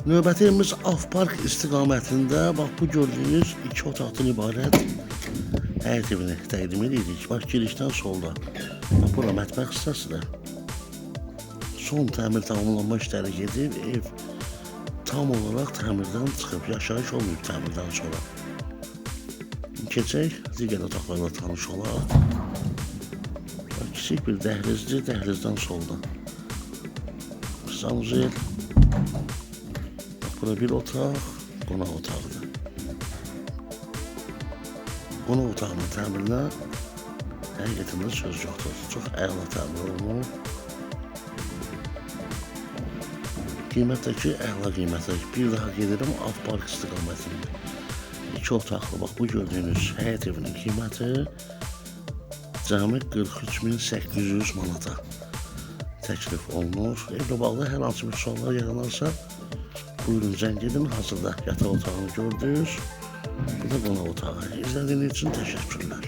Növbəti evimiz Afpark istiqamətində. Bax, bu gördüyünüz 2 otaqdan ibarət həyət evini təqdim edirik. Bax, girişdən solda. Bax, bura mətbəx hissəsidir. Son təmir tamamlanma işləri gedir. Ev tam olaraq təmirdən çıxıb, yaşayış olmayıb təmirdən sonra. Keçək, digər otaqlarla tanış olaq. Bax, kiçik bir dəhlizdir, dəhlizdən solda. Sanuzel. Bura bir otaq, qonaq otağıdır. Qonaq otağının təmirinə həqiqətində söz yoxdur. Çox əla təmir olunur. Qiymətdəki əla qiymətdəki. Bir daha gedirəm Afpark istiqamətində. 2 otaqlı, bax bu gördüyünüz həyət evinin qiyməti cəmi 43.800 manata təklif olunur. Evlə bağlı hər hansı bir suallar yaranarsa buyurun zəng edin. Hazırda yataq otağını gördünüz. Bu da qonaq otağı. İzlədiyiniz üçün təşəkkürlər.